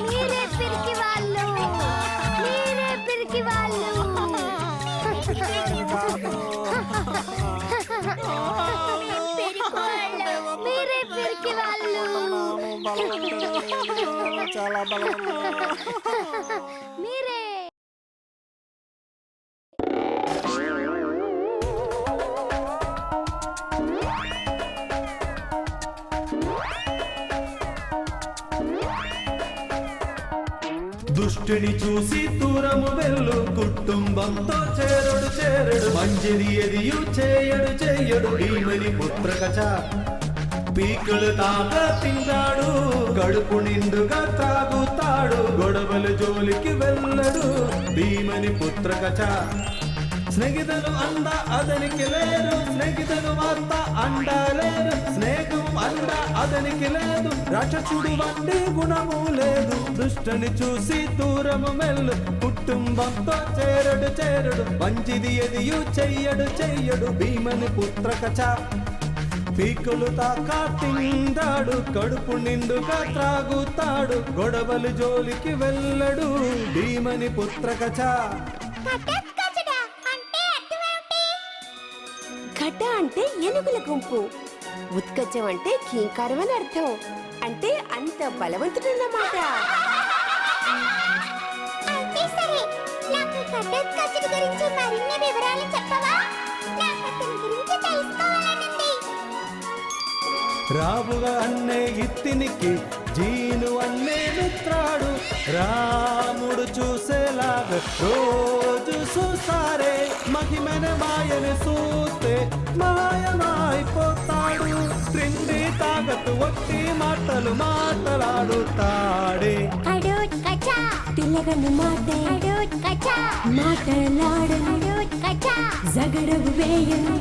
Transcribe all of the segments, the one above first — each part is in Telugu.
మీరే పిరికి వాళ్ళు, మీరే పిరికి వాళ్ళు. మీరే పిరికి వాళ్ళు. చాలా బలం. మీరే దుష్టుని చూసి దూరము వెళ్ళు, కుటుంబంతో చేరడు చేరడు, మంచిది ఎదియు చేయడు చెయ్యడు, భీమని పుత్రకచ. పీకులు తాగా తింటాడు, కడుపు నిండుగా త్రాగుతాడు, గొడవలు జోలికి వెళ్ళడు, భీమని పుత్రకచ. స్నేహితులు అండ అతనికి లేరు, స్నేహితులు వార్త అండలేరు, స్నేహం అండ అతనికి లేదు, రాక్షసుడు వంటి గుణము లేదు. దుష్టుని చూసి దూరము మెల్లు, కుటుంబంతో చేరడు చేరడు, మంచిది ఎదియు చెయ్యడు చెయ్యడు, భీమని పుత్రకచ. పీకులు తాకా తింటాడు, కడుపు నిండుగా త్రాగుతాడు, గొడవలు జోలికి వెళ్ళడు, భీమని పుత్రకచ. ఘట అంటే ఏనుగుల గుంపు, ఉత్కచం అంటే కీంకారం అని అర్థం. అంటే అంత బలవంతుడన్నమాట. అయితే సరే, నాకు కట్టెత్కచుడు గురించి మరిన్ని వివరాలు చెప్పవా? నాకు అతని గురించి తెలుసుకోవాలనుంది. రావుగా అన్నే ఇత్తినికి జీను అన్నే మిత్రాడు, రాముడు చూసేలాగా రోజు చూసారే, మహిమన మాయను చూస్తే మాయమైపోతాడు, తిండి తాగతు ఒట్టి మాటలు మాటలాడుతాడే. తిలగను మాట మాటలాడను, జగడవు వేయను,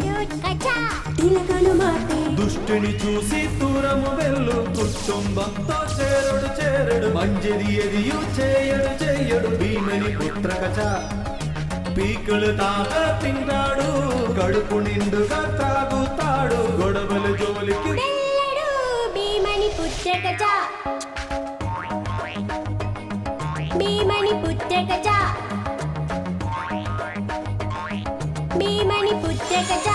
తిలగను మాట. దుష్టుని చూసి దూరము వెళ్ళు, కుటుంబంతో చేరడు చేరడు, మంచిది ఎదియు చేయడు చెయ్యడు, భీమని పుత్రకచ. పీకులు తాగా తింటాడు, కడుపు నిండుగా త్రాగుతాడు, గొడవలు జోలికి వెళ్ళడు, భీమని పుత్రకచ. భీమని పుత్రకచ. భీమని పుత్రకచ.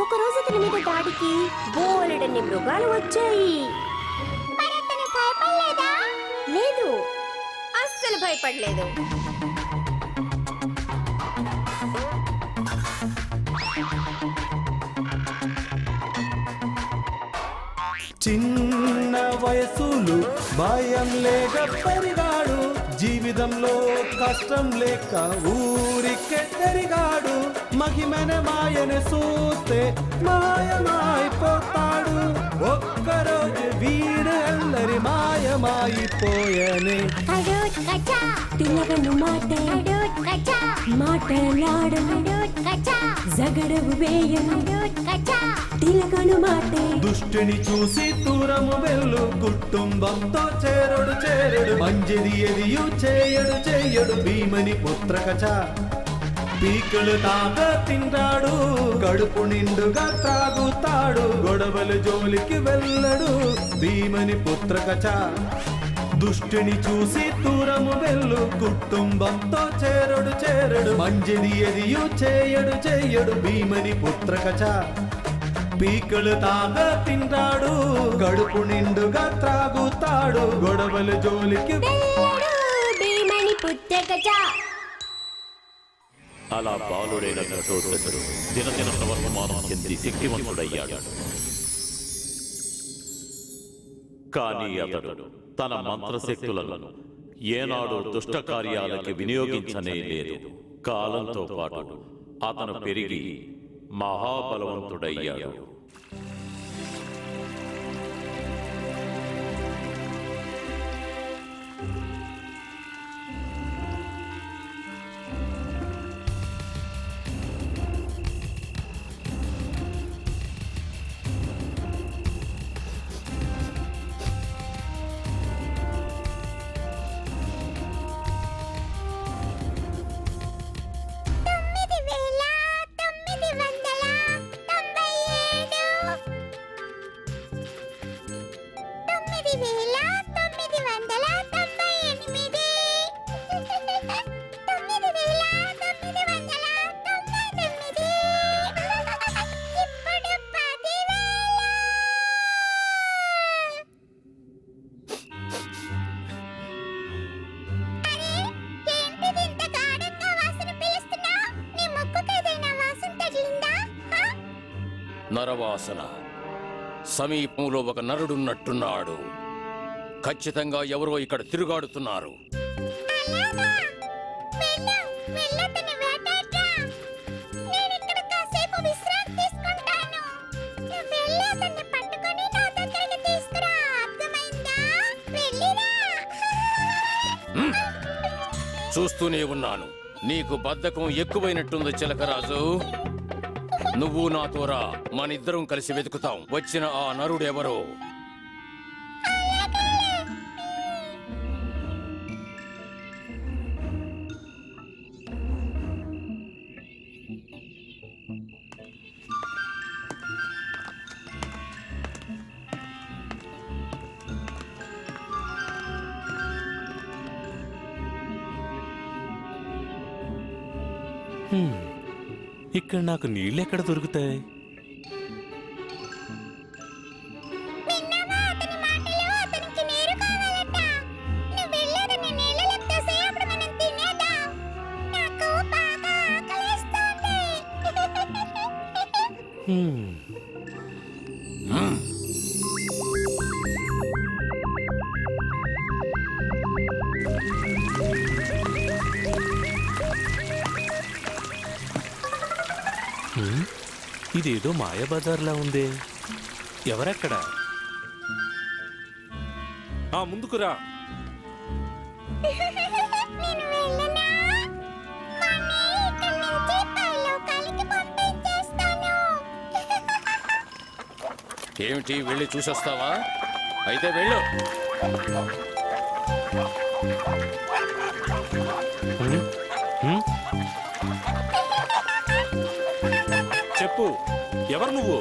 ఒకరోజు అతని మీద దాడికి బోలెడన్ని మృగాలు వచ్చాయి. మరి అతను భయపడలేదా? లేదు, అస్సలు భయపడలేదు. చిన్న వయసులు భయం లేక పెరిగాడు, జీవితంలో కష్టం లేక ఊరికే పెరిగాడు, మహిమన మాయను చూస్తే మాయమైపోతాడు, ఒక్కరోజు వీడు అల్లరి మాయమైపోయనే. తిలగను మాట మాటలాడను, జగడవు వేయను, తిలగను మాట. దుష్టుని చూసి దూరము వెళ్ళు, కుటుంబంతో చేరడు చేరడు, మంచిది ఎదియు చేయడు చెయ్యడు, భీమని పుత్రకచ. పీకులు తాగా తింటాడు, కడుపు నిండుగా త్రాగుతాడు, గొడవలు జోలికి వెళ్ళడు, భీమని పుత్రకచ. దుష్టుని చూసి దూరము వెళ్ళు, కుటుంబంతో చేరడు చేరడు, మంచిది ఎదియు చేయడు చెయ్యడు, భీమని పుత్రకచ. పీకులు తాగా తింటాడు, కడుపు నిండుగా త్రాగుతాడు, గొడవలు జోలికి వెళ్ళడు, భీమని పుత్రకచ. అలా బాలుడైన ఘటోత్కచుడు దినదిన ప్రవర్తమానం చెంది శక్తివంతుడయ్యాడు. కానీ అతడు తన మంత్రశక్తులను ఏనాడు దుష్ట కార్యాలకి వినియోగించనే లేదు. కాలంతో పాటు అతను పెరిగి మహాబలవంతుడయ్యాడు. నరవాసన. సమీపంలో ఒక నరుడున్నట్టున్నాడు. ఖచ్చితంగా ఎవరో ఇక్కడ తిరుగాడుతున్నారు. చూస్తూనే ఉన్నాను. నీకు బద్ధకం ఎక్కువైనట్టుంది చిలకరాజు. నువ్వు నాతో రా, మనిద్దరం కలిసి వెతుకుతాం వచ్చిన ఆ నరుడెవరో. ఇక్కడ నాకు నీళ్ళు ఎక్కడ దొరుకుతాయి? ఇదేదో మాయాబజార్లా ఉందే. ఎవరెక్కడ? ముందుకురా. ఏమిటి, వెళ్ళి చూసొస్తావా? అయితే వెళ్ళు. చెప్పు, ఎవరు నువ్వు?